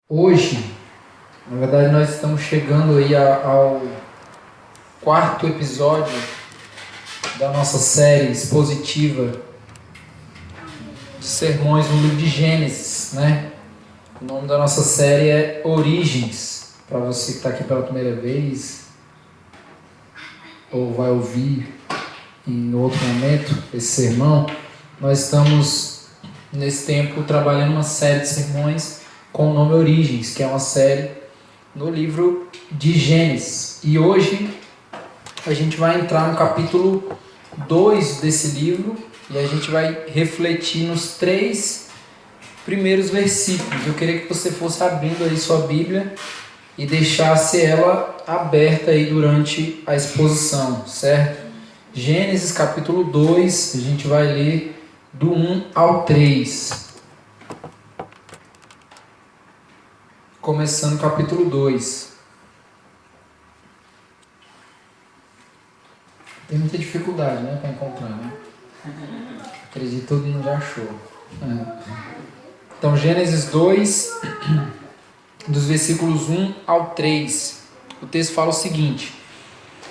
Hoje, na verdade, nós estamos chegando aí ao quarto episódio da nossa série expositiva de sermões no livro de Gênesis, né? O nome da nossa série é Origens. Para você que está aqui pela primeira vez ou vai ouvir em outro momento esse sermão, nós estamos nesse tempo trabalhando uma série de sermões com o nome Origens, que é uma série no livro de Gênesis. E hoje a gente vai entrar no capítulo 2 desse livro e a gente vai refletir nos 3 primeiros versículos. Eu queria que você fosse abrindo aí sua Bíblia e deixasse ela aberta aí durante a exposição, certo? Gênesis capítulo 2, a gente vai ler do 1 ao 3. Começando o capítulo 2. Tem muita dificuldade, né, para encontrar, né? Acredito que todo mundo já achou. Então, Gênesis 2, dos versículos 1 ao 3. O texto fala o seguinte: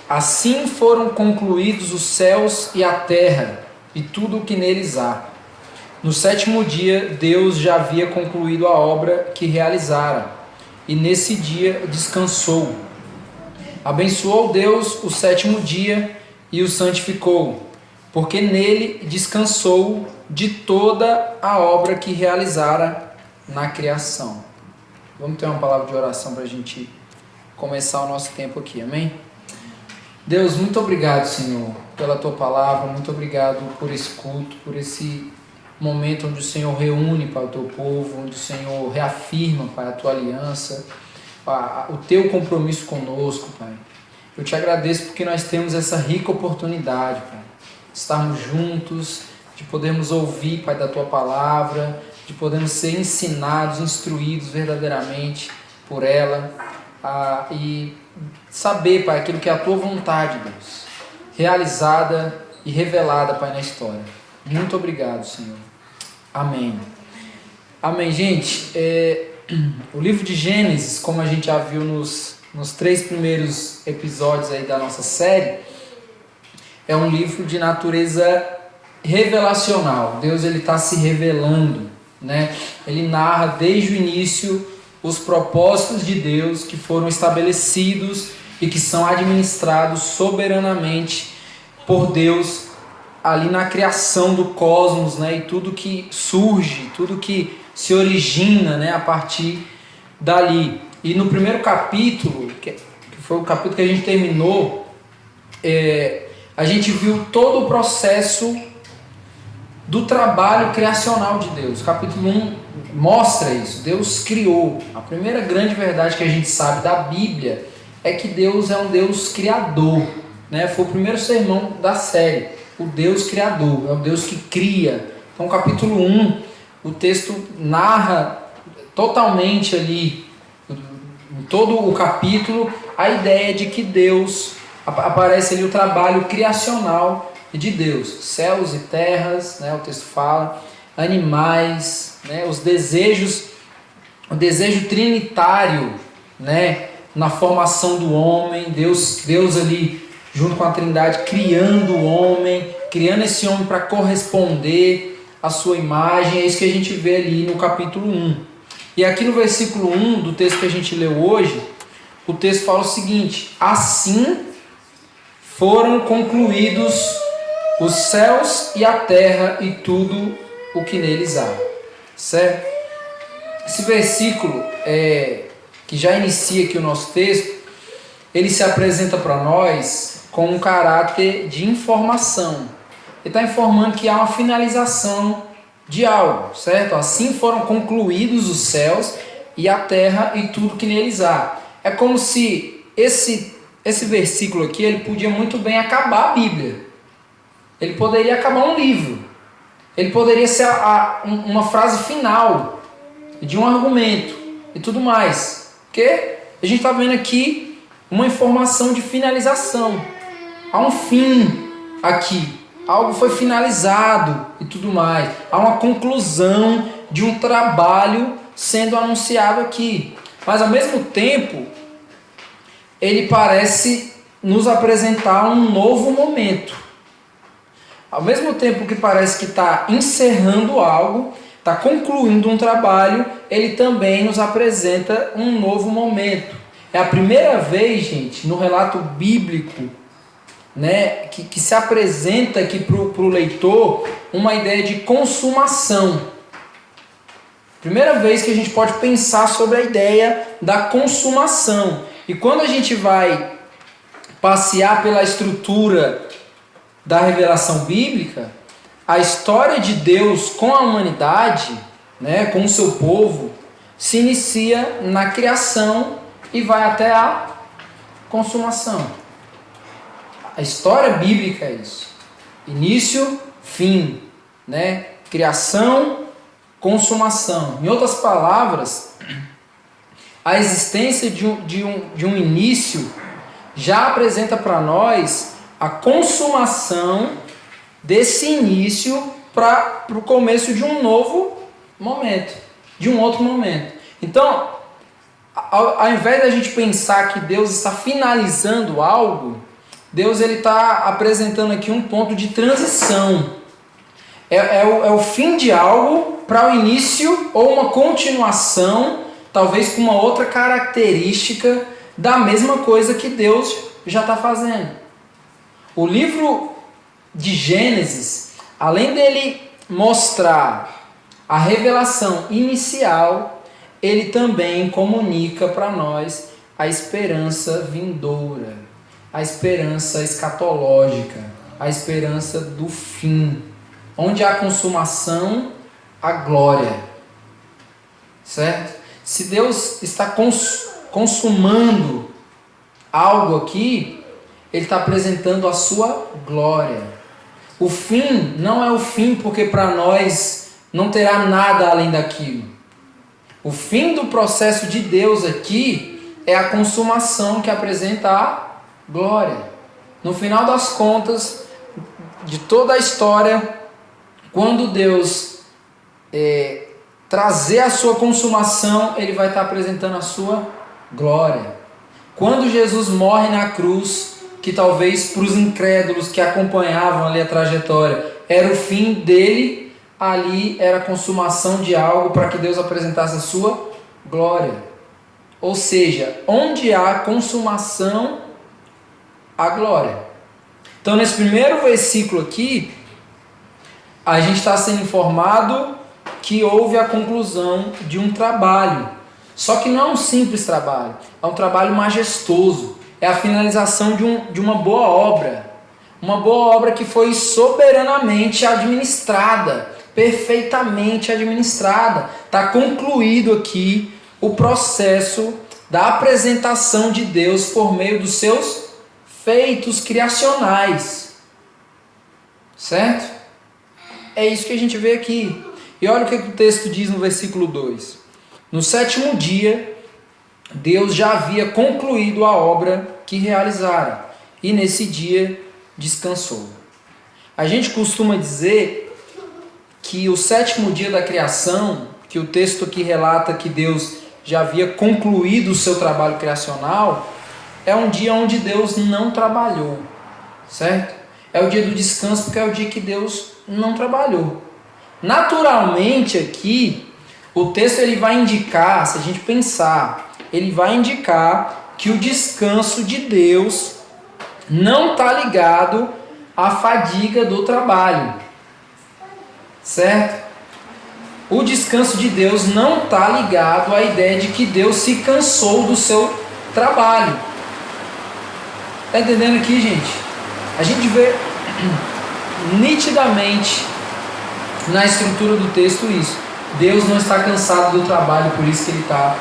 Assim foram concluídos os céus e a terra, e tudo o que neles há. No 7º dia, Deus já havia concluído a obra que realizara, e nesse dia descansou. Abençoou Deus o 7º dia e o santificou, porque nele descansou de toda a obra que realizara na criação. Vamos ter uma palavra de oração para a gente começar o nosso tempo aqui, amém? Deus, muito obrigado, Senhor, pela Tua palavra, muito obrigado por esse culto, por esse momento onde o Senhor reúne para o Teu povo, onde o Senhor reafirma, Pai, a Tua aliança, o Teu compromisso conosco, Pai. Eu Te agradeço porque nós temos essa rica oportunidade, Pai, de estarmos juntos, de podermos ouvir, Pai, da Tua palavra, de podermos ser ensinados, instruídos verdadeiramente por ela, e saber, Pai, aquilo que é a Tua vontade, Deus, realizada e revelada, Pai, na história. Muito obrigado, Senhor. Amém. Amém, gente. O livro de Gênesis, como a gente já viu nos 3 primeiros episódios aí da nossa série, é um livro de natureza revelacional. Deus está se revelando, né? Ele narra desde o início os propósitos de Deus que foram estabelecidos e que são administrados soberanamente por Deus ali na criação do cosmos, né? E tudo que surge, tudo que se origina, né? A partir dali. E no primeiro capítulo, que foi o capítulo que a gente terminou, a gente viu todo o processo do trabalho criacional de Deus. O capítulo 1 mostra isso. Deus criou. A primeira grande verdade que a gente sabe da Bíblia é que Deus é um Deus criador, né? Foi o primeiro sermão da série. O Deus criador, é o Deus que cria. Então, capítulo 1, o texto narra totalmente ali, em todo o capítulo, a ideia de que Deus, aparece ali o trabalho criacional de Deus. Céus e terras, né, o texto fala, animais, né, os desejos, o desejo trinitário, né, na formação do homem, Deus ali junto com a Trindade, criando o homem, criando esse homem para corresponder à sua imagem. É isso que a gente vê ali no capítulo 1. E aqui no versículo 1 do texto que a gente leu hoje, o texto fala o seguinte: Assim foram concluídos os céus e a terra e tudo o que neles há. Certo? Esse versículo, que já inicia aqui o nosso texto, ele se apresenta para nós com um caráter de informação. Ele está informando que há uma finalização de algo, certo? Assim foram concluídos os céus e a terra e tudo que neles há. É como se esse versículo aqui, ele podia muito bem acabar a Bíblia. Ele poderia acabar um livro. Ele poderia ser uma frase final de um argumento e tudo mais. Porque a gente está vendo aqui uma informação de finalização. Há um fim aqui. Algo foi finalizado e tudo mais. Há uma conclusão de um trabalho sendo anunciado aqui. Mas ao mesmo tempo, ele parece nos apresentar um novo momento. Ao mesmo tempo que parece que está encerrando algo, está concluindo um trabalho, ele também nos apresenta um novo momento. É a primeira vez, gente, no relato bíblico, né, que se apresenta aqui para o leitor uma ideia de consumação. Primeira vez que a gente pode pensar sobre a ideia da consumação. E quando a gente vai passear pela estrutura da revelação bíblica, a história de Deus com a humanidade, né, com o seu povo, se inicia na criação e vai até a consumação. A história bíblica é isso. Início, fim, né? Criação, consumação. Em outras palavras, a existência de um início já apresenta para nós a consumação desse início para o começo de um novo momento, de um outro momento. Então, ao invés da gente pensar que Deus está finalizando algo, Deus está apresentando aqui um ponto de transição. É o fim de algo para o início ou uma continuação, talvez com uma outra característica da mesma coisa que Deus já está fazendo. O livro de Gênesis, além dele mostrar a revelação inicial, ele também comunica para nós a esperança vindoura. A esperança escatológica, a esperança do fim, onde há consumação, há glória, certo? Se Deus está consumando algo aqui, Ele está apresentando a sua glória. O fim não é o fim porque para nós não terá nada além daquilo. O fim do processo de Deus aqui é a consumação que apresenta a glória. No final das contas, de toda a história, quando Deus trazer a sua consumação, Ele vai estar apresentando a sua glória. Quando Jesus morre na cruz, que talvez para os incrédulos que acompanhavam ali a trajetória, era o fim dele, ali era a consumação de algo para que Deus apresentasse a sua glória. Ou seja, onde há consumação, a glória. Então, nesse primeiro versículo aqui, a gente está sendo informado que houve a conclusão de um trabalho. Só que não é um simples trabalho, é um trabalho majestoso. É a finalização de uma boa obra. Uma boa obra que foi soberanamente administrada, perfeitamente administrada. Está concluído aqui o processo da apresentação de Deus por meio dos seus feitos criacionais, certo? É isso que a gente vê aqui. E olha o que o texto diz no versículo 2. No 7º dia, Deus já havia concluído a obra que realizara, e nesse dia descansou. A gente costuma dizer que o 7º dia da criação, que o texto aqui relata que Deus já havia concluído o seu trabalho criacional, é um dia onde Deus não trabalhou, certo? É o dia do descanso porque é o dia que Deus não trabalhou. Naturalmente aqui, o texto ele vai indicar, se a gente pensar, ele vai indicar que o descanso de Deus não está ligado à fadiga do trabalho, certo? O descanso de Deus não está ligado à ideia de que Deus se cansou do seu trabalho. Está entendendo aqui, gente? A gente vê nitidamente na estrutura do texto isso. Deus não está cansado do trabalho, por isso que Ele está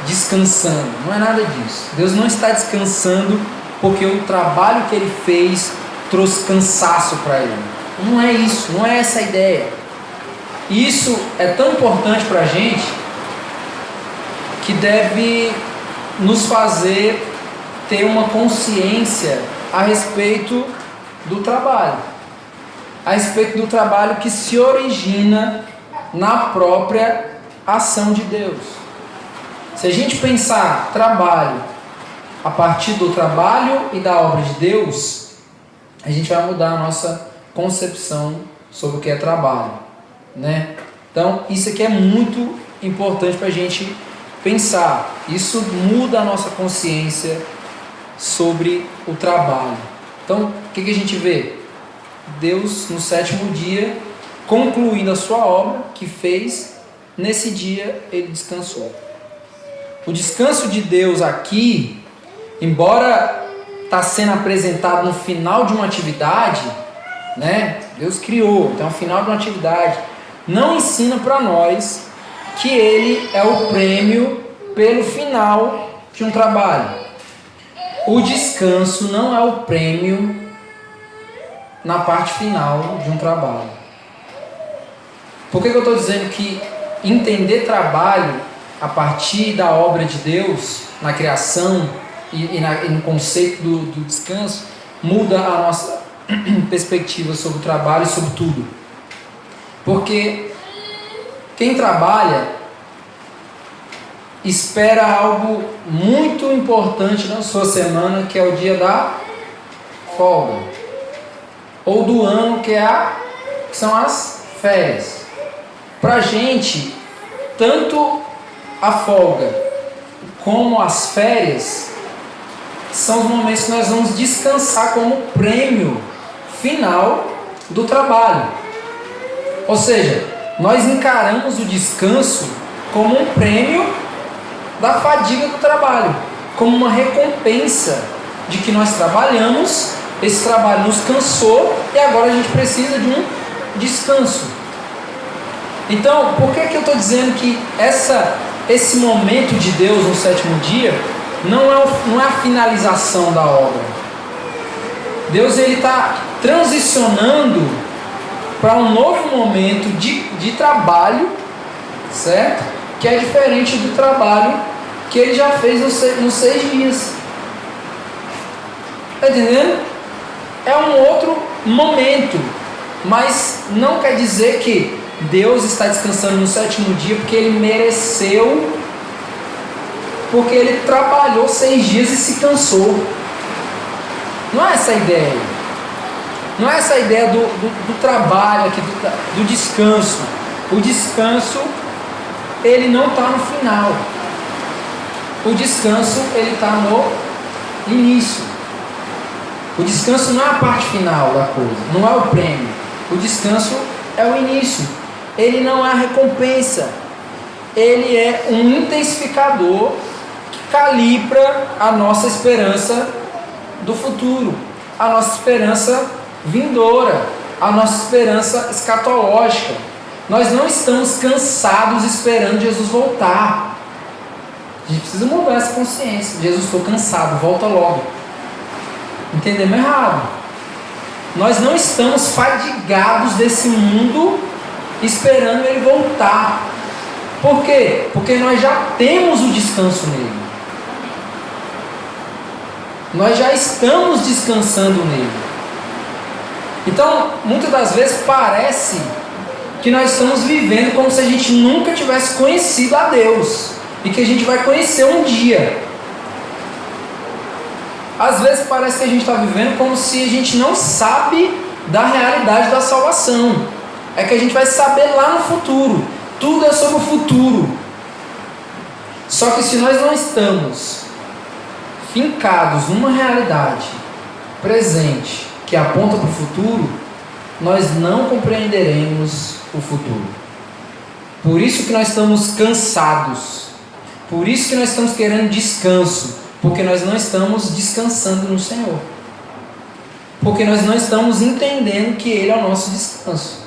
descansando. Não é nada disso. Deus não está descansando porque o trabalho que Ele fez trouxe cansaço para Ele. Não é isso, não é essa a ideia. Isso é tão importante para a gente que deve nos fazer ter uma consciência a respeito do trabalho. A respeito do trabalho que se origina na própria ação de Deus. Se a gente pensar trabalho a partir do trabalho e da obra de Deus, a gente vai mudar a nossa concepção sobre o que é trabalho, né? Então, isso aqui é muito importante para a gente pensar. Isso muda a nossa consciência sobre o trabalho. Então, o que a gente vê? Deus, no sétimo dia, concluindo a sua obra que fez, nesse dia ele descansou. O descanso de Deus aqui, embora está sendo apresentado no final de uma atividade, né? Deus criou, então é o final de uma atividade, não ensina para nós que ele é o prêmio pelo final de um trabalho. O descanso não é o prêmio na parte final de um trabalho. Por que eu estou dizendo que entender trabalho a partir da obra de Deus, na criação e no conceito do descanso, muda a nossa perspectiva sobre o trabalho e sobre tudo? Porque quem trabalha espera algo muito importante na sua semana, que é o dia da folga, ou do ano, que são as férias. Para a gente, tanto a folga como as férias são os momentos que nós vamos descansar como prêmio final do trabalho. Ou seja, nós encaramos o descanso como um prêmio da fadiga do trabalho, como uma recompensa de que nós trabalhamos, esse trabalho nos cansou e agora a gente precisa de um descanso. Então, por que eu estou dizendo que esse momento de Deus no sétimo dia não é a finalização da obra? Deus está transicionando para um novo momento de trabalho, certo? Que é diferente do trabalho que ele já fez nos 6 dias. Está entendendo? É um outro momento, mas não quer dizer que Deus está descansando no sétimo dia porque ele mereceu, porque ele trabalhou 6 dias e se cansou. Não é essa a ideia. Não é essa a ideia do trabalho aqui, do descanso. O descanso, ele não está no final. O descanso, ele está no início. O descanso não é a parte final da coisa, não é o prêmio. O descanso é o início. Ele não é a recompensa. Ele é um intensificador que calibra a nossa esperança do futuro, a nossa esperança vindoura, a nossa esperança escatológica. Nós não estamos cansados esperando Jesus voltar. A gente precisa mudar essa consciência. Jesus, estou cansado, volta logo. Entendemos errado. Nós não estamos fadigados desse mundo esperando ele voltar. Por quê? Porque nós já temos o descanso nele. Nós já estamos descansando nele. Então, muitas das vezes parece que nós estamos vivendo como se a gente nunca tivesse conhecido a Deus e que a gente vai conhecer um dia. Às vezes parece que a gente está vivendo como se a gente não sabe da realidade da salvação. É que a gente vai saber lá no futuro. Tudo é sobre o futuro. Só que se nós não estamos fincados numa realidade presente que aponta para o futuro, nós não compreenderemos o futuro. Por isso que nós estamos cansados. Por isso que nós estamos querendo descanso. Porque nós não estamos descansando no Senhor. Porque nós não estamos entendendo que Ele é o nosso descanso.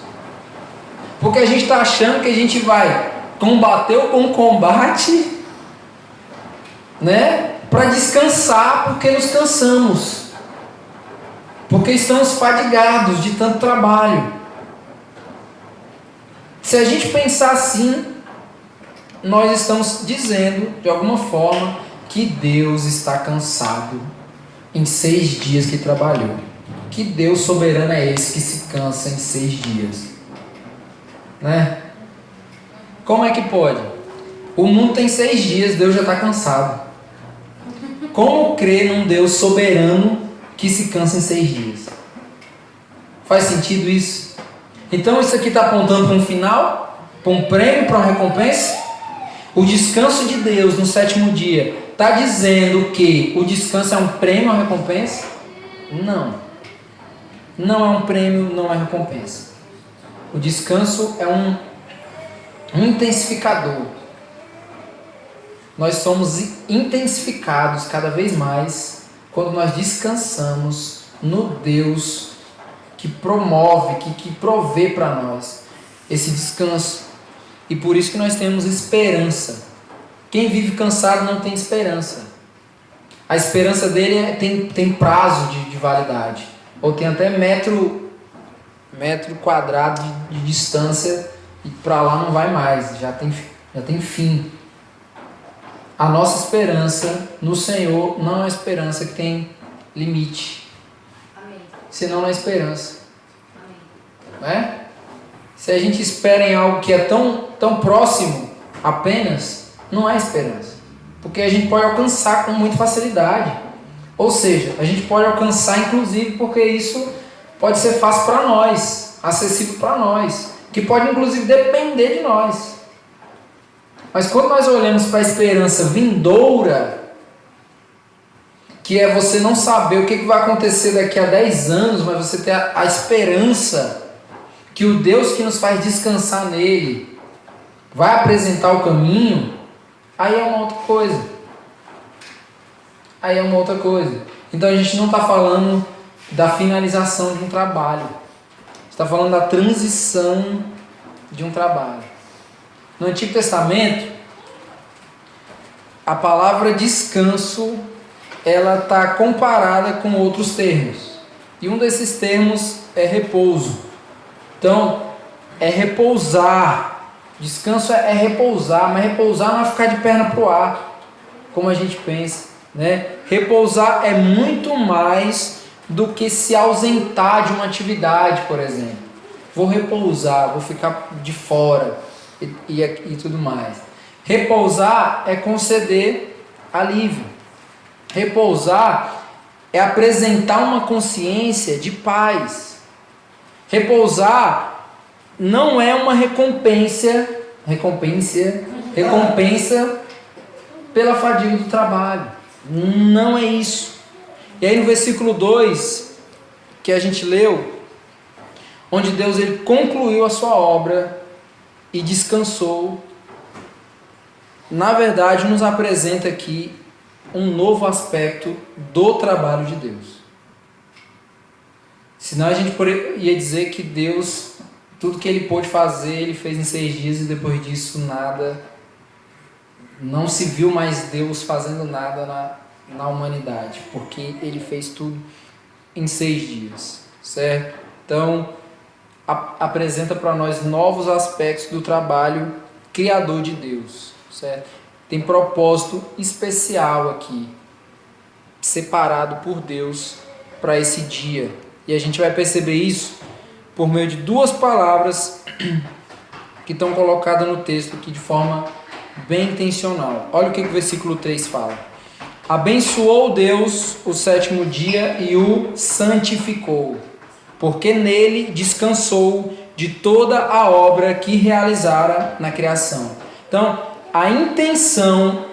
Porque a gente está achando que a gente vai combater o bom combate, né? Para descansar, porque nos cansamos. Porque estamos fadigados de tanto trabalho. Se a gente pensar assim, nós estamos dizendo, de alguma forma, que Deus está cansado em 6 dias que trabalhou. Que Deus soberano é esse que se cansa em 6 dias? Né? Como é que pode? O mundo tem 6 dias, Deus já está cansado. Como crer num Deus soberano que se cansa em 6 dias? Faz sentido isso? Então isso aqui está apontando para um final? Para um prêmio, para uma recompensa? O descanso de Deus no 7º dia está dizendo que o descanso é um prêmio ou recompensa? Não. Não é um prêmio, não é recompensa. O descanso é um intensificador. Nós somos intensificados cada vez mais quando nós descansamos no Deus que promove, que provê para nós esse descanso. E por isso que nós temos esperança. Quem vive cansado não tem esperança. A esperança dele tem prazo de validade. Ou tem até metro quadrado de distância e para lá não vai mais. Já tem fim. A nossa esperança no Senhor não é uma esperança que tem limite. Amém. Senão não é esperança. Amém. Né? Se a gente espera em algo que é tão próximo apenas, não é esperança. Porque a gente pode alcançar com muita facilidade. Ou seja, a gente pode alcançar inclusive porque isso pode ser fácil para nós, acessível para nós, que pode inclusive depender de nós. Mas quando nós olhamos para a esperança vindoura, que é você não saber o que vai acontecer daqui a 10 anos, mas você ter a esperança que o Deus que nos faz descansar nele vai apresentar o caminho, aí é uma outra coisa. Aí é uma outra coisa. Então a gente não está falando da finalização de um trabalho. Está falando da transição de um trabalho. No Antigo Testamento, a palavra descanso ela está comparada com outros termos. E um desses termos é repouso. Então, é repousar. Descanso é repousar, mas repousar não é ficar de perna para o ar, como a gente pensa, né? Repousar é muito mais do que se ausentar de uma atividade, por exemplo. Vou repousar, vou ficar de fora e tudo mais. Repousar é conceder alívio. Repousar é apresentar uma consciência de paz. Repousar não é uma recompensa pela fadiga do trabalho. Não é isso. E aí no versículo 2, que a gente leu, onde Deus ele concluiu a sua obra e descansou, na verdade nos apresenta aqui um novo aspecto do trabalho de Deus. Senão a gente ia dizer que Deus, tudo que ele pôde fazer, ele fez em 6 dias e depois disso nada, não se viu mais Deus fazendo nada na humanidade, porque ele fez tudo em 6 dias, certo? Então, apresenta para nós novos aspectos do trabalho criador de Deus, certo? Tem propósito especial aqui, separado por Deus para esse dia. E a gente vai perceber isso por meio de 2 palavras que estão colocadas no texto aqui de forma bem intencional. Olha o que o versículo 3 fala. Abençoou Deus o 7º dia e o santificou, porque nele descansou de toda a obra que realizara na criação. Então, a intenção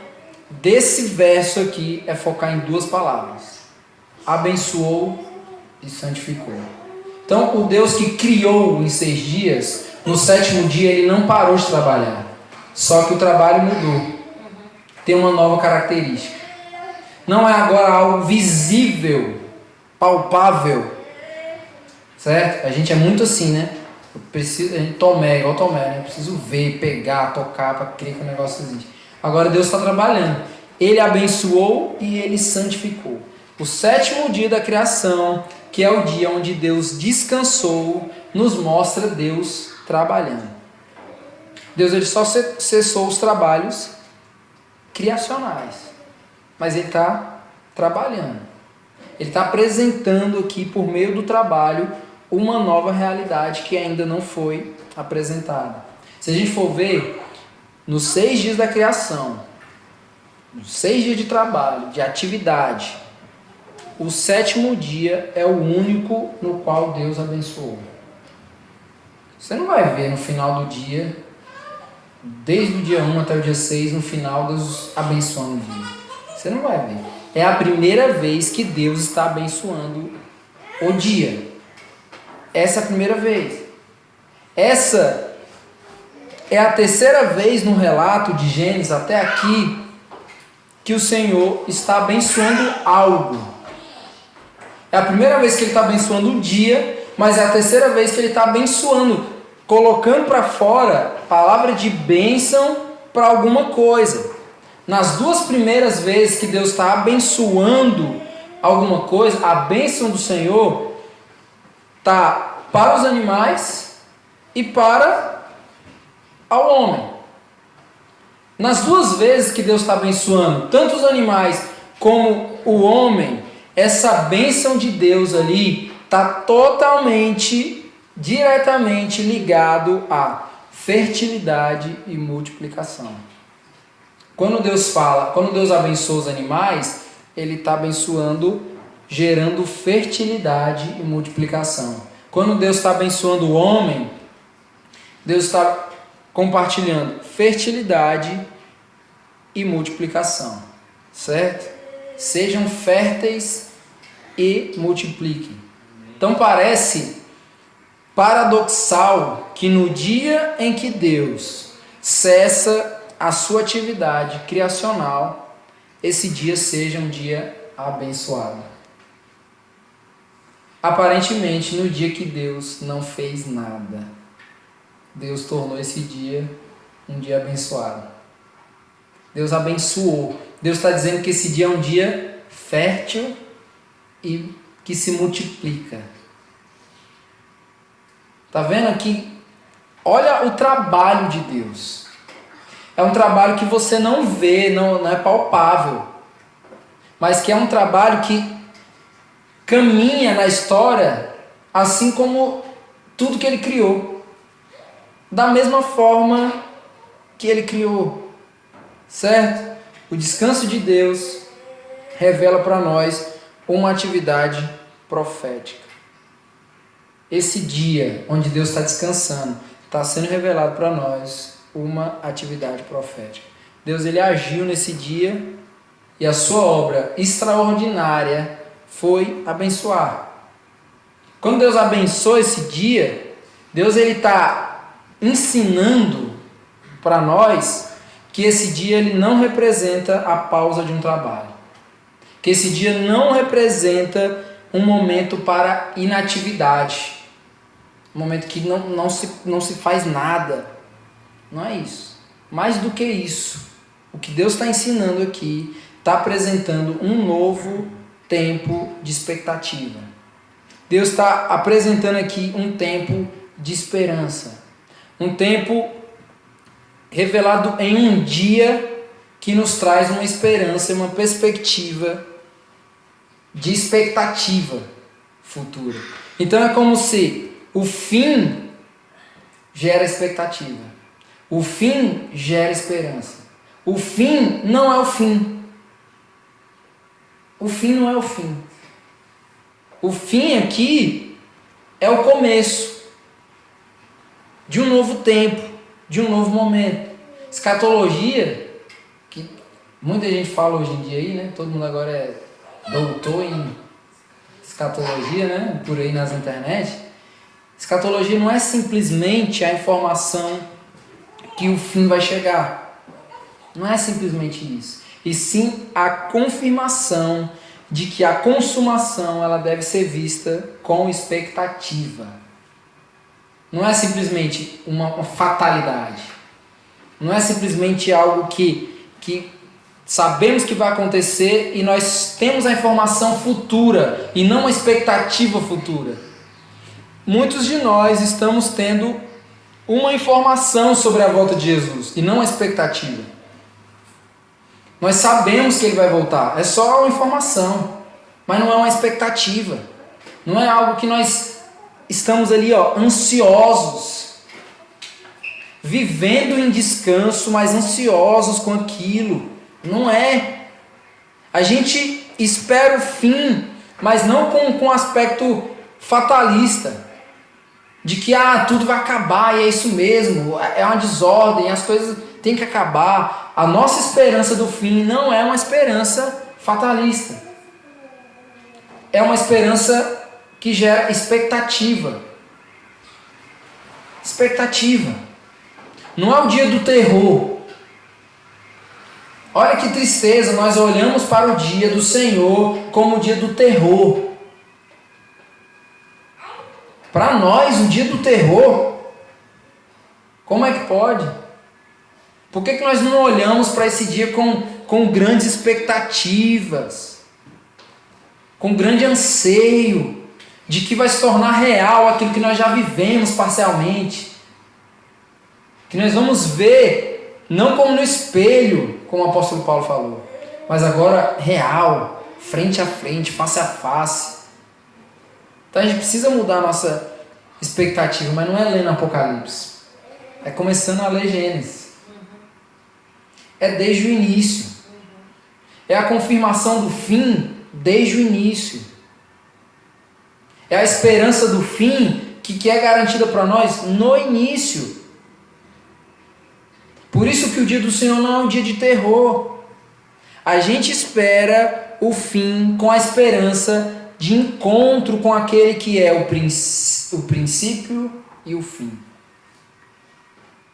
desse verso aqui é focar em 2 palavras. Abençoou e santificou. Então, o Deus que criou em 6 dias, no 7º dia ele não parou de trabalhar. Só que o trabalho mudou. Tem uma nova característica. Não é agora algo visível, palpável. Certo? A gente é muito assim, né? A gente Tomé, igual Tomé, né? Eu preciso ver, pegar, tocar para crer que o negócio existe. Agora Deus está trabalhando. Ele abençoou e ele santificou. O 7º dia da criação, que é o dia onde Deus descansou, nos mostra Deus trabalhando. Deus ele só cessou os trabalhos criacionais, mas ele está trabalhando. Ele está apresentando aqui, por meio do trabalho, uma nova realidade que ainda não foi apresentada. Se a gente for ver, nos 6 dias da criação, nos 6 dias de trabalho, de atividade, o 7º dia é o único no qual Deus abençoou. Você não vai ver no final do dia, desde o dia 1 até o dia 6, no final Deus abençoando o dia. Você não vai ver. É a primeira vez que Deus está abençoando o dia. Essa é a primeira vez. Essa é a terceira vez no relato de Gênesis até aqui que o Senhor está abençoando algo. É a primeira vez que Ele está abençoando o dia, mas é a terceira vez que Ele está abençoando, colocando para fora palavra de bênção para alguma coisa. Nas 2 primeiras vezes que Deus está abençoando alguma coisa, a bênção do Senhor está para os animais e para ao homem. Nas 2 vezes que Deus está abençoando tanto os animais como o homem, essa bênção de Deus ali está totalmente, diretamente ligado à fertilidade e multiplicação. Quando Deus abençoa os animais, Ele está abençoando, gerando fertilidade e multiplicação. Quando Deus está abençoando o homem, Deus está compartilhando fertilidade e multiplicação, certo? Sejam férteis e multipliquem. Então parece paradoxal que no dia em que Deus cessa a sua atividade criacional, esse dia seja um dia abençoado. Aparentemente, no dia que Deus não fez nada, Deus tornou esse dia um dia abençoado. Deus abençoou. Deus está dizendo que esse dia é um dia fértil e que se multiplica. Está vendo aqui? Olha o trabalho de Deus. É um trabalho que você não vê, não é palpável, mas que é um trabalho que caminha na história assim como tudo que Ele criou, da mesma forma que Ele criou, certo? O descanso de Deus revela para nós uma atividade profética. Esse dia onde Deus está descansando, está sendo revelado para nós uma atividade profética. Deus ele agiu nesse dia e a sua obra extraordinária foi abençoar. Quando Deus abençoa esse dia, Deus ele está ensinando para nós que esse dia ele não representa a pausa de um trabalho, que esse dia não representa um momento para inatividade, um momento que não se faz nada. Não é isso. Mais do que isso, o que Deus está ensinando aqui está apresentando um novo tempo de expectativa. Deus está apresentando aqui um tempo de esperança, um tempo revelado em um dia que nos traz uma esperança e uma perspectiva de expectativa futura. Então é como se o fim gera expectativa. O fim gera esperança. O fim não é o fim. O fim não é o fim. O fim aqui é o começo de um novo tempo, de um novo momento. Escatologia, que muita gente fala hoje em dia aí, né? Todo mundo agora é doutor em escatologia, né? Por aí nas internet. Escatologia não é simplesmente a informação que o fim vai chegar. Não é simplesmente isso. E sim a confirmação de que a consumação ela deve ser vista com expectativa. Não é simplesmente uma fatalidade. Não é simplesmente algo que sabemos que vai acontecer e nós temos a informação futura e não a expectativa futura. Muitos de nós estamos tendo uma informação sobre a volta de Jesus e não a expectativa. Nós sabemos que Ele vai voltar, é só uma informação, mas não é uma expectativa. Não é algo que nós estamos ali ansiosos, vivendo em descanso, mas ansiosos com aquilo. Não é. A gente espera o fim, mas não com um aspecto fatalista, de que tudo vai acabar e é isso mesmo, é uma desordem, as coisas têm que acabar. A nossa esperança do fim não é uma esperança fatalista. É uma esperança que gera expectativa. Expectativa. Não é o dia do terror. Olha que tristeza, nós olhamos para o dia do Senhor como o dia do terror. Para nós, o dia do terror, como é que pode? Por que nós não olhamos para esse dia com grandes expectativas, com grande anseio de que vai se tornar real aquilo que nós já vivemos parcialmente? Que nós vamos ver, não como no espelho, como o apóstolo Paulo falou, mas agora real, frente a frente, face a face. Então a gente precisa mudar a nossa expectativa, mas não é lendo Apocalipse. É começando a ler Gênesis. É desde o início. É a confirmação do fim desde o início. É a esperança do fim que é garantida para nós no início. Por isso que o dia do Senhor não é um dia de terror. A gente espera o fim com a esperança de encontro com aquele que é o princípio e o fim.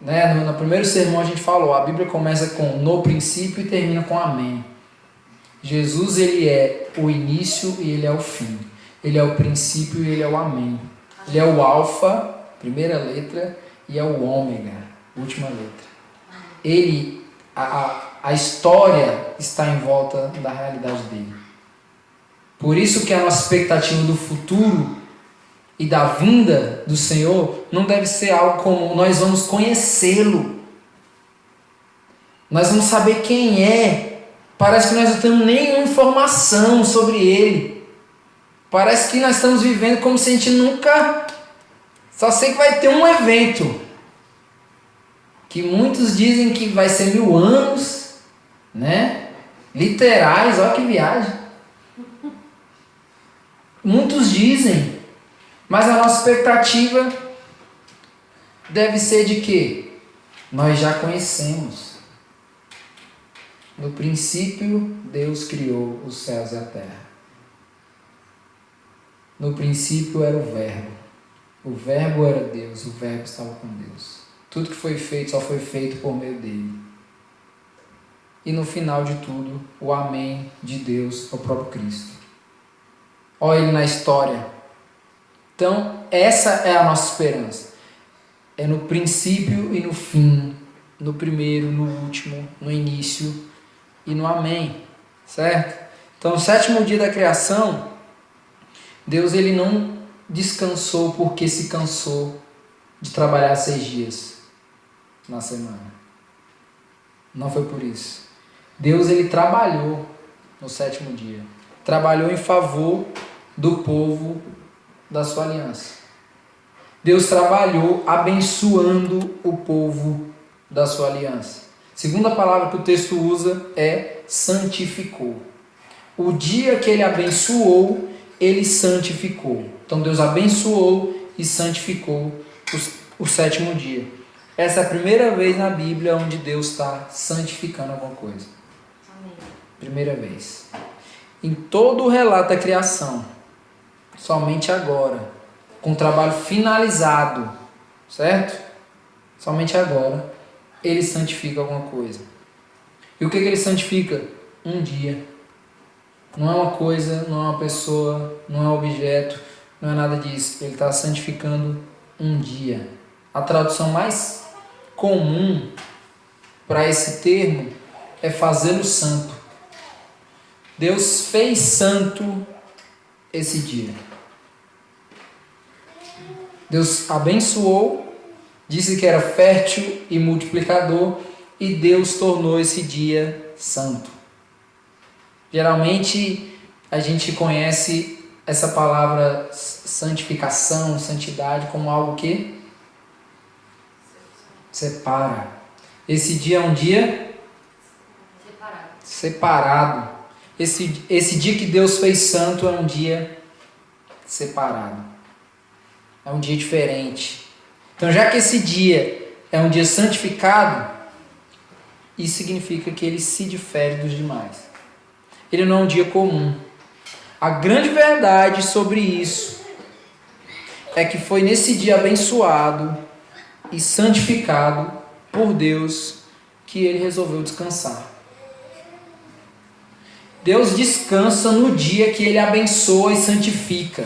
Né? No primeiro sermão a gente falou, a Bíblia começa com no princípio e termina com amém. Jesus, ele é o início e ele é o fim. Ele é o princípio e ele é o amém. Ele é o alfa, primeira letra, e é o ômega, última letra. Ele, a história está em volta da realidade dele. Por isso que a nossa expectativa do futuro e da vinda do Senhor não deve ser algo como nós vamos conhecê-lo. Nós vamos saber quem é. Parece que nós não temos nenhuma informação sobre ele. Parece que nós estamos vivendo como se a gente nunca... Só sei que vai ter um evento. Que muitos dizem que vai ser 1000 anos. Né? Literais, olha que viagem. Muitos dizem, mas a nossa expectativa deve ser de quê? Nós já conhecemos. No princípio, Deus criou os céus e a terra. No princípio era o Verbo. O Verbo era Deus, o Verbo estava com Deus. Tudo que foi feito só foi feito por meio dele. E no final de tudo, o amém de Deus é o próprio Cristo. Olha ele na história. Então, essa é a nossa esperança. É no princípio e no fim. No primeiro, no último, no início e no amém. Certo? Então, no 7º dia da criação, Deus ele não descansou porque se cansou de trabalhar 6 dias na semana. Não foi por isso. Deus ele trabalhou no 7º dia. Trabalhou em favor do povo da sua aliança. Deus trabalhou abençoando o povo da sua aliança. Segunda palavra que o texto usa é santificou. O dia que ele abençoou, ele santificou. Então Deus abençoou e santificou o 7º dia. Essa é a primeira vez na Bíblia onde Deus está santificando alguma coisa. Amém. Primeira vez. Em todo o relato da criação, somente agora, com o trabalho finalizado, certo? Somente agora, ele santifica alguma coisa. E o que ele santifica? Um dia. Não é uma coisa, não é uma pessoa, não é um objeto, não é nada disso. Ele está santificando um dia. A tradução mais comum para esse termo é fazê-lo santo. Deus fez santo esse dia. Deus abençoou, disse que era fértil e multiplicador, e Deus tornou esse dia santo. Geralmente a gente conhece essa palavra santificação, santidade como algo que Separa. Esse dia é um dia separado. Esse dia que Deus fez santo é um dia separado. É um dia diferente. Então, já que esse dia é um dia santificado, isso significa que ele se difere dos demais. Ele não é um dia comum. A grande verdade sobre isso é que foi nesse dia abençoado e santificado por Deus que ele resolveu descansar. Deus descansa no dia que ele abençoa e santifica.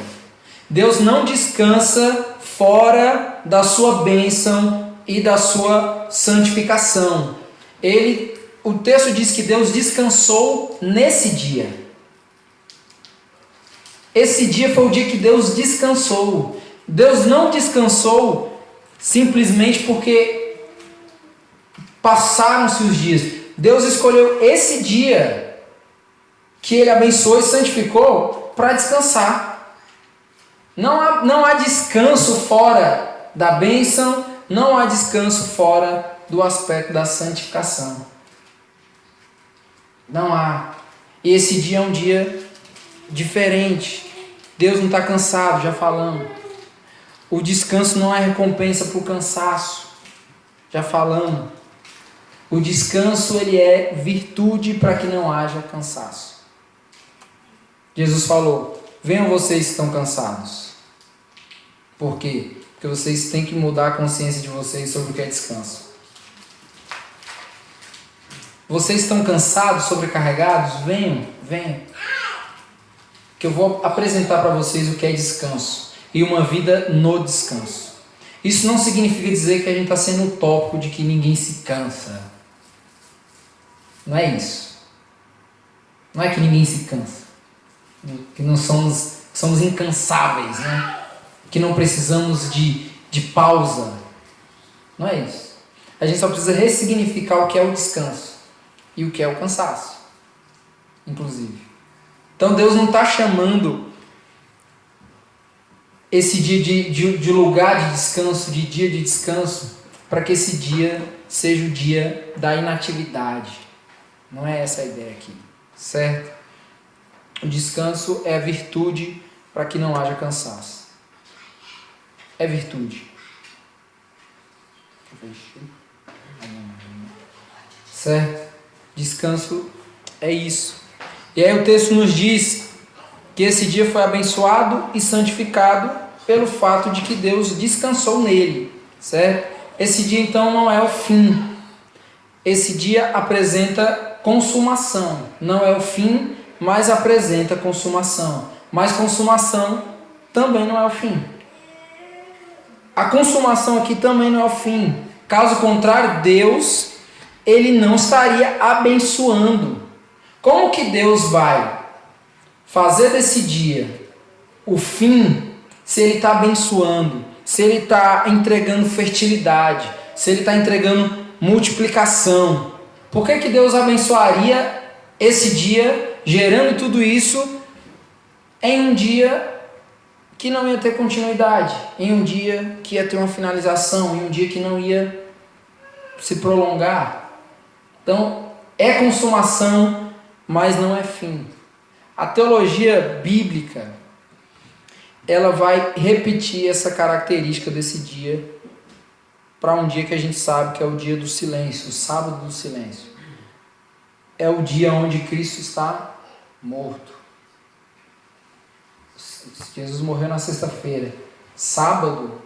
Deus não descansa fora da sua bênção e da sua santificação. O texto diz que Deus descansou nesse dia. Esse dia foi o dia que Deus descansou. Deus não descansou simplesmente porque passaram-se os dias. Deus escolheu esse dia que ele abençoou e santificou para descansar. Não há descanso fora da bênção, não há descanso fora do aspecto da santificação. Não há. E esse dia é um dia diferente. Deus não está cansado, já falamos. O descanso não é recompensa para o cansaço, já falamos. O descanso ele é virtude para que não haja cansaço. Jesus falou: venham vocês que estão cansados. Por quê? Porque vocês têm que mudar a consciência de vocês sobre o que é descanso. Vocês estão cansados, sobrecarregados? Venham. Que eu vou apresentar para vocês o que é descanso. E uma vida no descanso. Isso não significa dizer que a gente está sendo utópico de que ninguém se cansa. Não é isso. Não é que ninguém se cansa. Que não somos incansáveis, né? Que não precisamos de pausa. Não é isso. A gente só precisa ressignificar o que é o descanso e o que é o cansaço, inclusive. Então Deus não está chamando esse dia de lugar de descanso, de dia de descanso, para que esse dia seja o dia da inatividade. Não é essa a ideia aqui, certo? O descanso é a virtude para que não haja cansaço. É virtude. Certo? Descanso é isso. E aí o texto nos diz que esse dia foi abençoado e santificado pelo fato de que Deus descansou nele. Certo? Esse dia então não é o fim. Esse dia apresenta consumação. Não é o fim, mas apresenta consumação. Mas consumação também não é o fim. A consumação aqui também não é o fim. Caso contrário, Deus, ele não estaria abençoando. Como que Deus vai fazer desse dia o fim se ele está abençoando, se ele está entregando fertilidade, se ele está entregando multiplicação? Por que Deus abençoaria esse dia, gerando tudo isso em um dia que não ia ter continuidade, em um dia que ia ter uma finalização, em um dia que não ia se prolongar? Então, é consumação, mas não é fim. A teologia bíblica, ela vai repetir essa característica desse dia para um dia que a gente sabe que é o dia do silêncio, o sábado do silêncio. É o dia onde Cristo está morto. Jesus morreu na sexta-feira. Sábado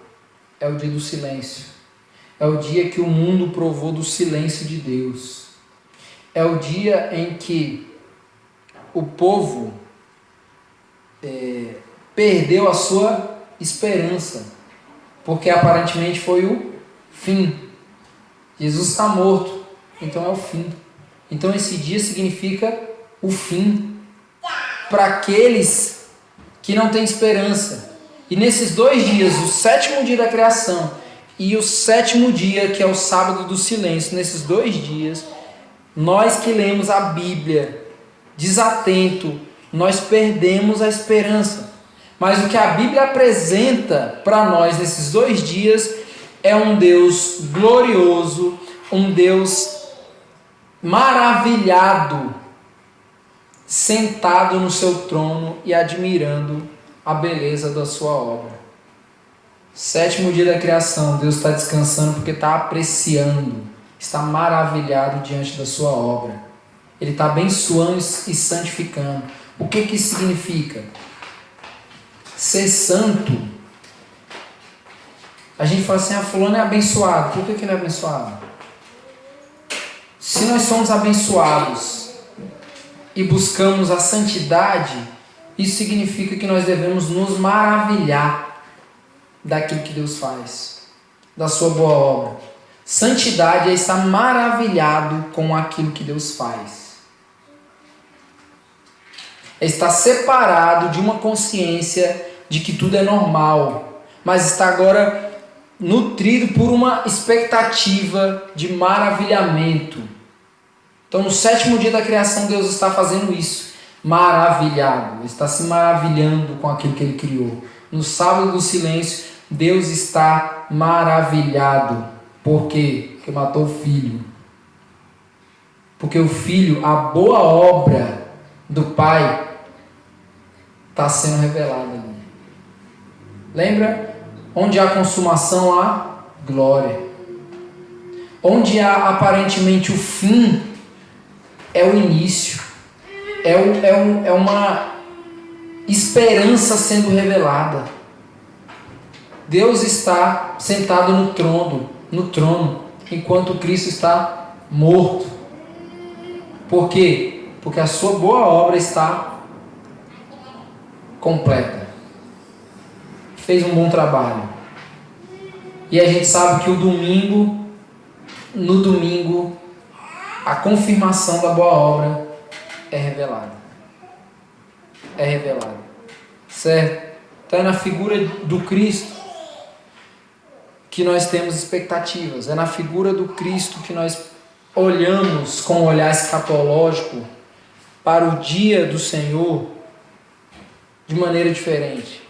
é o dia do silêncio. É o dia que o mundo provou do silêncio de Deus. É o dia em que o povo perdeu a sua esperança, porque aparentemente foi o fim. Jesus está morto, então é o fim. Então esse dia significa o fim para aqueles que não têm esperança. E nesses 2 dias, o 7º dia da criação e o 7º dia, que é o sábado do silêncio, nesses 2 dias, nós que lemos a Bíblia desatento, nós perdemos a esperança. Mas o que a Bíblia apresenta para nós nesses 2 dias é um Deus glorioso, um Deus maravilhado, sentado no seu trono e admirando a beleza da sua obra. Sétimo dia da criação, Deus está descansando porque está apreciando, está maravilhado diante da sua obra. Ele está abençoando e santificando. O que isso significa? Ser santo. A gente fala assim, fulano é abençoado. Por que ele é abençoado? Se nós somos abençoados e buscamos a santidade, isso significa que nós devemos nos maravilhar daquilo que Deus faz, da sua boa obra. Santidade é estar maravilhado com aquilo que Deus faz. É estar separado de uma consciência de que tudo é normal, mas está agora nutrido por uma expectativa de maravilhamento. Então, no sétimo dia da criação, Deus está fazendo isso, maravilhado, está se maravilhando com aquilo que Ele criou. No sábado do silêncio, Deus está maravilhado. Por quê? Porque matou o filho. Porque o filho, a boa obra do Pai, está sendo revelada ali. Lembra? Onde há consumação, há glória. Onde há aparentemente o fim, é o início. É uma esperança sendo revelada. Deus está sentado no trono, enquanto Cristo está morto. Por quê? Porque a sua boa obra está completa. Fez um bom trabalho. E a gente sabe que no domingo, a confirmação da boa obra é revelada. É revelada. Certo? Então é na figura do Cristo que nós temos expectativas. É na figura do Cristo que nós olhamos com um olhar escatológico para o dia do Senhor de maneira diferente.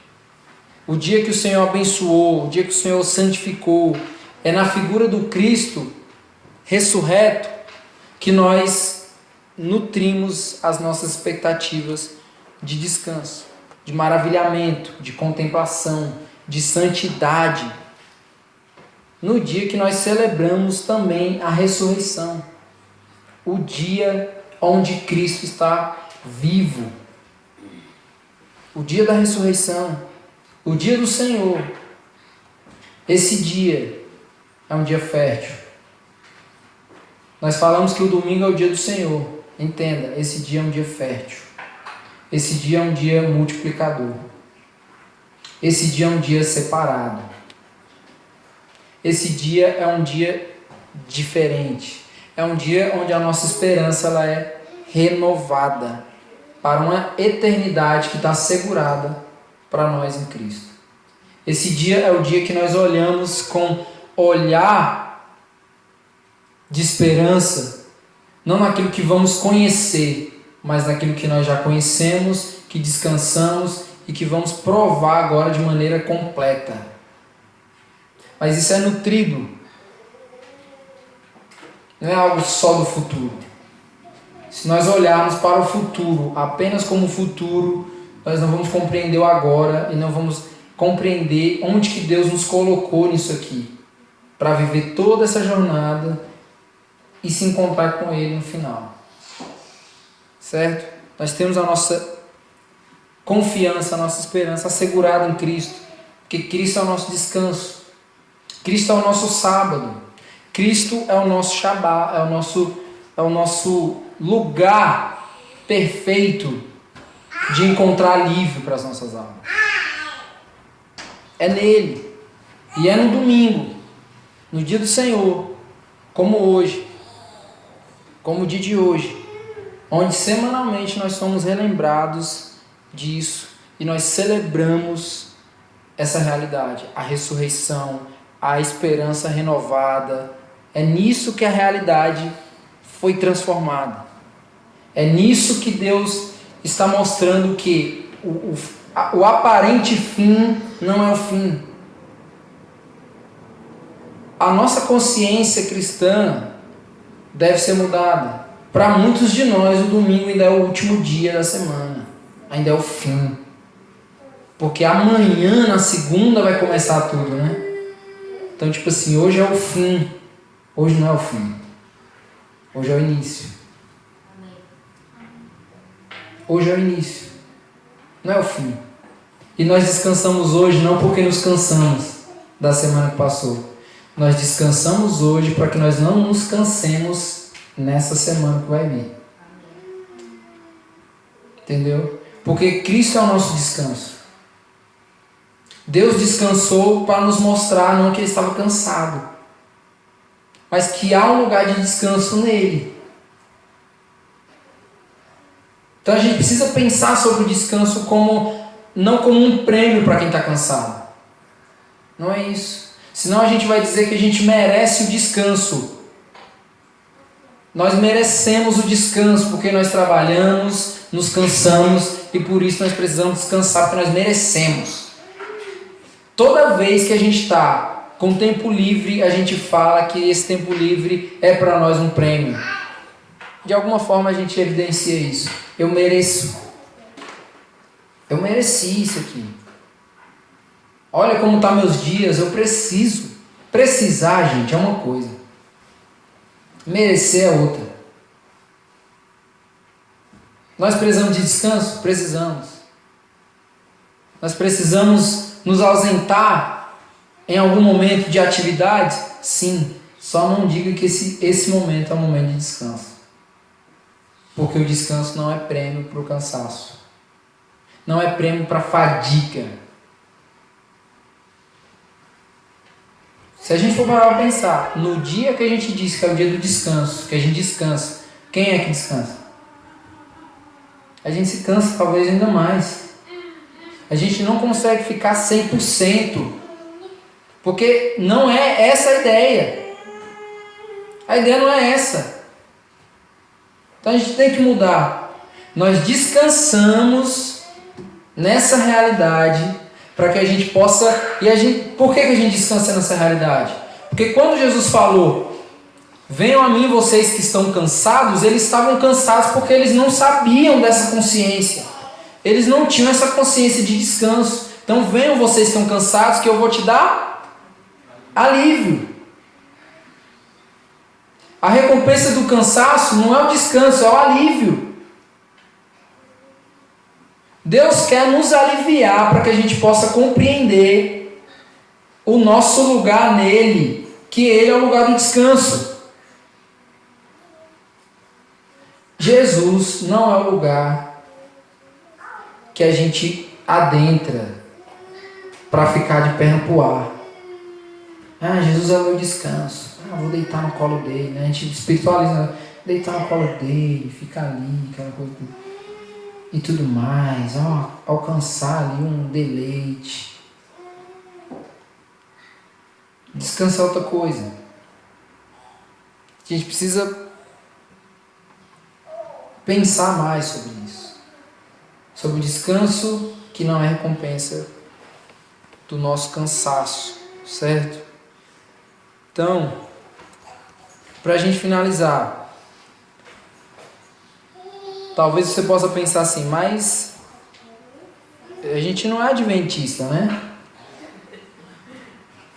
O dia que o Senhor abençoou, o dia que o Senhor santificou, é na figura do Cristo ressurreto que nós nutrimos as nossas expectativas de descanso, de maravilhamento, de contemplação, de santidade. No dia que nós celebramos também a ressurreição, o dia onde Cristo está vivo, o dia da ressurreição, o dia do Senhor. Esse dia é um dia fértil. Nós falamos que o domingo é o dia do Senhor. Entenda, esse dia é um dia fértil. Esse dia é um dia multiplicador. Esse dia é um dia separado. Esse dia é um dia diferente. É um dia onde a nossa esperança ela é renovada para uma eternidade que está assegurada para nós em Cristo. Esse dia é o dia que nós olhamos com olhar de esperança, não naquilo que vamos conhecer, mas naquilo que nós já conhecemos, que descansamos e que vamos provar agora de maneira completa. Mas isso é nutrido. Não é algo só do futuro. Se nós olharmos para o futuro apenas como futuro, nós não vamos compreender o agora e não vamos compreender onde que Deus nos colocou nisso aqui, para viver toda essa jornada e se encontrar com Ele no final. Certo? Nós temos a nossa confiança, a nossa esperança assegurada em Cristo, porque Cristo é o nosso descanso. Cristo é o nosso sábado. Cristo é o nosso Shabá, é o nosso lugar perfeito de encontrar alívio para as nossas almas. É nele. E é no domingo, no dia do Senhor, como hoje, como o dia de hoje, onde semanalmente nós somos relembrados disso e nós celebramos essa realidade, a ressurreição, a esperança renovada. É nisso que a realidade foi transformada. É nisso que Deus está mostrando que o aparente fim não é o fim. a nossa consciência cristã deve ser mudada. Para muitos de nós, o domingo ainda é o último dia da semana. Ainda é o fim. Porque amanhã, na segunda, vai começar tudo, né? Então, tipo assim, hoje é o fim. Hoje não é o fim. Hoje é o início. Hoje é o início. Não é o fim. E nós descansamos hoje não porque nos cansamos da semana que passou. Nós descansamos hoje para que nós não nos cansemos nessa semana que vai vir. Entendeu? Porque Cristo é o nosso descanso. Deus descansou para nos mostrar não que Ele estava cansado, mas que há um lugar de descanso nele. Então a gente precisa pensar sobre o descanso não como um prêmio para quem está cansado. Não é isso. Senão a gente vai dizer que a gente merece o descanso. Nós merecemos o descanso porque nós trabalhamos, nos cansamos e por isso nós precisamos descansar, porque nós merecemos. Toda vez que a gente está com tempo livre, a gente fala que esse tempo livre é para nós um prêmio. De alguma forma a gente evidencia isso. Eu mereço. Eu mereci isso aqui. Olha como estão meus dias, eu preciso. Precisar, gente, é uma coisa. Merecer é outra. Nós precisamos de descanso? Precisamos. Nós precisamos nos ausentar em algum momento de atividade? Sim. Só não diga que esse momento é um momento de descanso. Porque o descanso não é prêmio para o cansaço. Não é prêmio para a fadiga. Se a gente for parar para pensar, no dia que a gente diz que é o dia do descanso, que a gente descansa, quem é que descansa? A gente se cansa talvez ainda mais. A gente não consegue ficar 100%, porque não é essa a ideia. A ideia não é essa. Então a gente tem que mudar. Nós descansamos nessa realidade para que a gente possa... Por que a gente descansa nessa realidade? Porque quando Jesus falou, venham a mim vocês que estão cansados, eles estavam cansados porque eles não sabiam dessa consciência. Eles não tinham essa consciência de descanso. Então venham vocês que estão cansados que eu vou te dar alívio. A recompensa do cansaço não é o descanso, é o alívio. Deus quer nos aliviar para que a gente possa compreender o nosso lugar nele, que ele é o lugar do descanso. Jesus não é o lugar que a gente adentra para ficar de perna pro ar. Jesus é o meu descanso. Vou deitar no colo dele, né? A gente espiritualiza, deitar no colo dele, ficar ali, aquela coisa e tudo mais, alcançar ali um deleite. Descansar é outra coisa. A gente precisa pensar mais sobre isso, sobre o descanso que não é recompensa do nosso cansaço, certo? Então, para a gente finalizar, talvez você possa pensar assim, mas a gente não é adventista, né?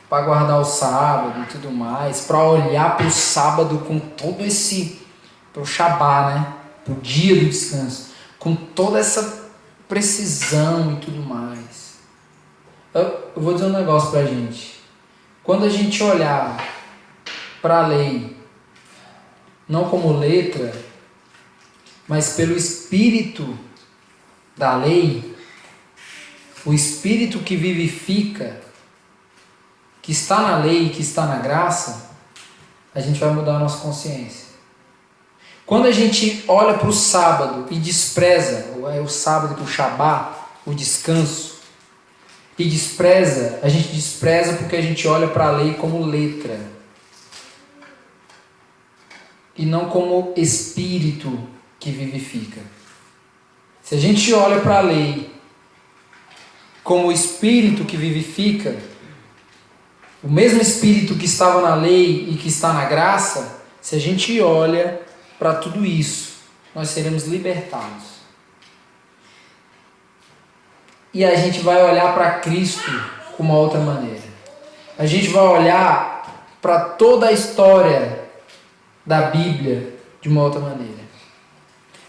Para guardar o sábado e tudo mais, para olhar para o sábado com todo para o Shabá, né? Para o dia do descanso, com toda essa precisão e tudo mais. Eu vou dizer um negócio para a gente. Quando a gente olhar para a lei, não como letra, mas pelo espírito da lei, o espírito que vivifica, que está na lei, que está na graça, a gente vai mudar a nossa consciência. Quando a gente olha para o sábado e despreza, o sábado, o Shabá, o descanso, e despreza, a gente despreza porque a gente olha para a lei como letra e não como espírito que vivifica. Se a gente olha para a lei como espírito que vivifica, o mesmo Espírito que estava na lei e que está na graça, se a gente olha para tudo isso, nós seremos libertados. E a gente vai olhar para Cristo com uma outra maneira. A gente vai olhar para toda a história da Bíblia de uma outra maneira.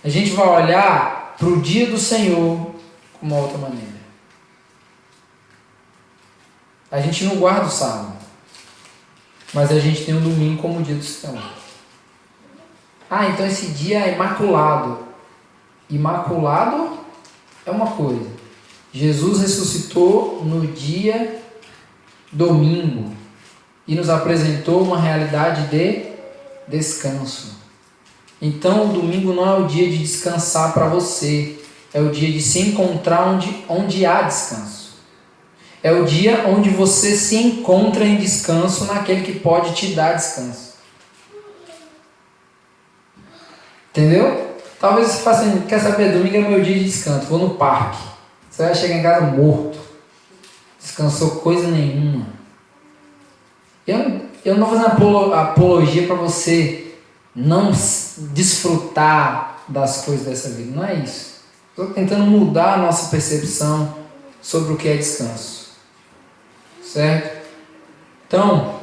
A gente vai olhar para o dia do Senhor com uma outra maneira. A gente não guarda o sábado, mas a gente tem um domingo como o dia do Senhor. Ah, então esse dia é imaculado. Imaculado é uma coisa. Jesus ressuscitou no dia domingo e nos apresentou uma realidade de descanso. Então o domingo não é o dia de descansar para você, é o dia de se encontrar onde há descanso. É o dia onde você se encontra em descanso naquele que pode te dar descanso. Entendeu? Talvez você faça assim, quer saber, domingo é meu dia de descanso, vou no parque. Você vai chegar em casa morto. Descansou coisa nenhuma. Eu não vou fazer apologia para você não desfrutar das coisas dessa vida. Não é isso. Estou tentando mudar a nossa percepção sobre o que é descanso. Certo? Então,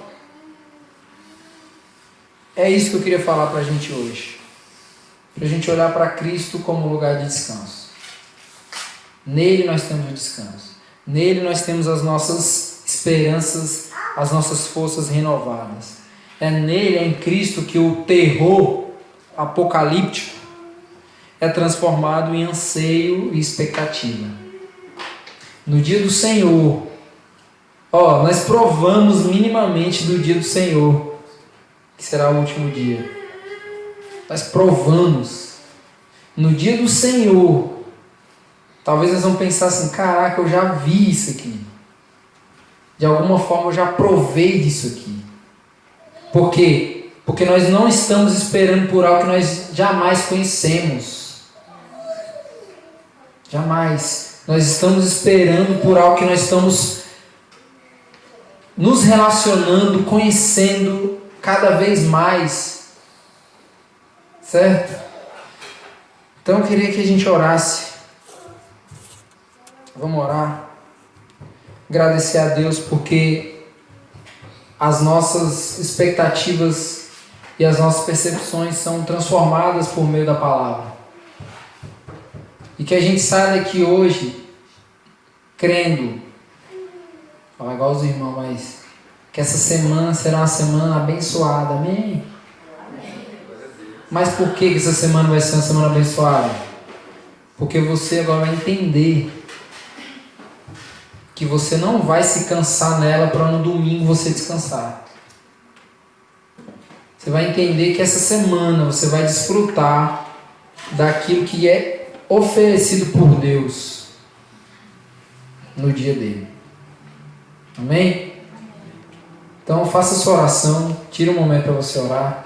é isso que eu queria falar para a gente hoje. Para a gente olhar para Cristo como lugar de descanso. Nele nós temos o descanso. Nele nós temos as nossas esperanças, as nossas forças renovadas. É nele, é em Cristo, que o terror apocalíptico é transformado em anseio e expectativa. No dia do Senhor, nós provamos minimamente do dia do Senhor, que será o último dia. Nós provamos. No dia do Senhor, talvez nós vamos pensar assim, caraca, eu já vi isso aqui. De alguma forma eu já provei disso aqui. Por quê? Porque nós não estamos esperando por algo que nós jamais conhecemos. Jamais. Nós estamos esperando por algo que nós estamos nos relacionando, conhecendo cada vez mais. Certo? Então eu queria que a gente orasse. Vamos orar. Agradecer a Deus porque as nossas expectativas e as nossas percepções são transformadas por meio da palavra. E que a gente saia daqui hoje crendo, falar igual os irmãos, mas que essa semana será uma semana abençoada, amém? Mas por que essa semana vai ser uma semana abençoada? Porque você agora vai entender que você não vai se cansar nela para no domingo você descansar. Você vai entender que essa semana você vai desfrutar daquilo que é oferecido por Deus no dia dele. Amém? Então faça sua oração, tira um momento para você orar.